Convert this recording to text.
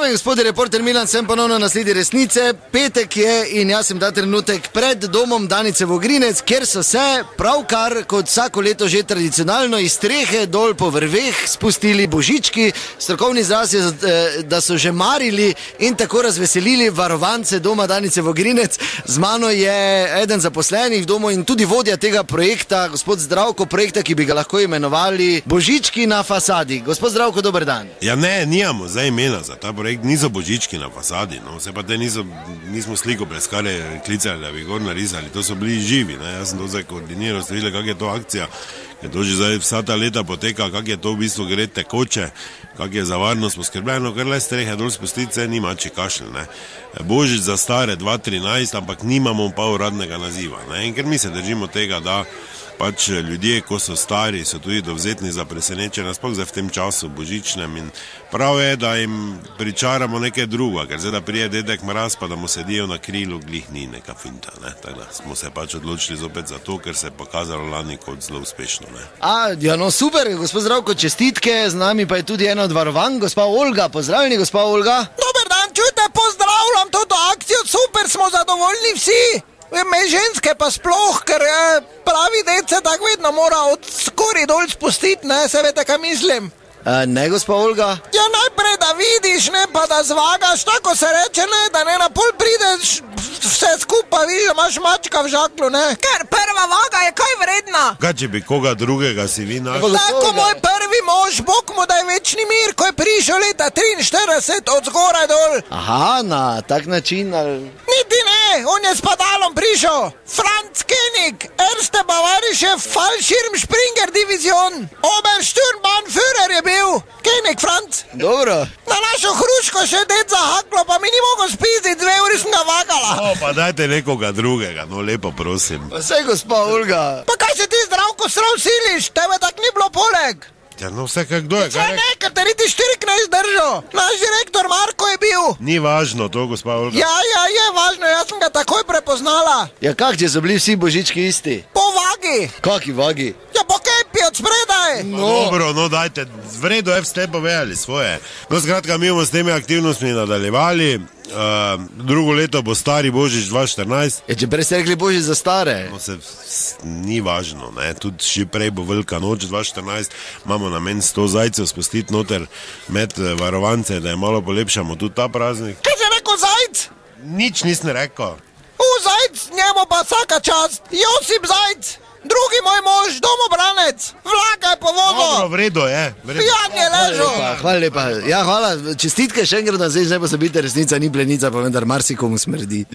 Dame in gospodje, reporter Milan, sem ponovno na sledi resnice. Petek je in jaz sem ta trenutek pred domom Danice Vogrinec, kjer so se pravkar, kot vsako leto že tradicionalno, iz strehe dol po vrveh spustili božički. Strokovni izraz je, da so že marili in tako razveselili varovance doma Danice Vogrinec. Z mano je eden zaposlenih v domu in tudi vodja tega projekta, gospod Zdravko, projekta, ki bi ga lahko imenovali Božički na fasadi. Gospod Zdravko, dober dan. Ja ne, nijamo zdaj imena za ta projekt, niso božički na fasadi, no, vse pa te nismo sliko preskare klicali, da bi gor narisali, to so bili živi, ne, jaz sem to zdaj koordiniral, ste videli, kak je to akcija, ker to že zdaj vsa ta leta poteka, kak je to v bistvu gre tekoče, kak je za varnost poskrbljeno, ker le strehe dol spustiti, se nima če kašelj, ne. Božič za stare 2013, ampak nimamo pa uradnega naziva, ne, in ker mi se držimo tega, da pač ljudje, ko so stari, so tudi dovzetni za presenečenja, sploh zdaj v tem času božičnem in prav je, da jim pričaramo nekaj druga, ker zdaj, da prije dedek Mraz, pa da mu sedijo na krilu, glih ni neka finta, ne, tako da smo se pač odločili zopet za to, ker se je pokazalo lani kot zelo uspešno, ne. Ja, no super, gospod Zdravko, čestitke, z nami pa je tudi ena od varovank, gospa Olga, pozdravljeni, gospa Olga. Dober dan, čujte, pozdravljam toto akcijo, super, smo zadovoljni vsi. Me ženske pa sploh, ker pravi dec se tako vedno mora od skori dol spustiti, ne, se veste, kaj mislim. Ne, gospa Olga? Ja, najprej da vidiš, ne, pa da zvagaš, tako se reče, ne, da ne na pol prideš vse skupaj, vidiš, imaš mačka v žaklu, ne. Ker prva vaga je kaj vredna. Kaj, če bi koga drugega si vi našli? Tako moj prvi mož, Bog mu daj večni mir, ko je prišel leta 43 od zgoraj dol. Aha, na tak način, ali... Niti ne, on je s padalom prišel. Franz Koenig, erste bavarische Fallschirmspringer Division. Obersturmbannführer je bil. Koenig Franz. Dobro. Na našo hruško še ded zahaklo, pa mi ni mogel spiziti, 2 uri sem ga vagala. No, pa dajte nekoga drugega, no, lepo prosim. Pa saj, gospa Olga. Pa kaj se ti, Zdravko, srav siliš, tebe tak ni bilo poleg. Ja, no, vse kak kdo je, Če ne, ker te niti 4 ne izdržal. Naš direktor Marko je bil. Ni važno to, gospa Olga. Ja, je važno, jaz sem ga takoj prepoznala. Ja, kak, če so bili vsi božički isti? Po vagi. Kaki vagi? Ja, po kepi od spredaj. No. Dobro, no dajte, v redu je ste povedali svoje. No, skratka, mi bomo s temi aktivnostmi nadaljevali. Drugo leto bo stari Božič 2014. Ja, če prej ste rekli Božič za stare. No, ni važno, ne, tudi še prej bo Velika noč 2014, imamo namen 100 zajcev spustiti noter med varovance, da je malo polepšamo tudi ta praznik. Kaj si rekel, zajc? Nič nisem rekel. Zajc, njemu pa vsaka čast. Josip Zajc, drugi moj mož, domobranec, vlakaj po vodo. Dobro, v redu je. Jan je ležal. Hvala lepa. Ja, hvala. Čestitke še enkrat, da zdaj ne bo se biti resnica, ni plenica, pa vendar marsikomu smrdi.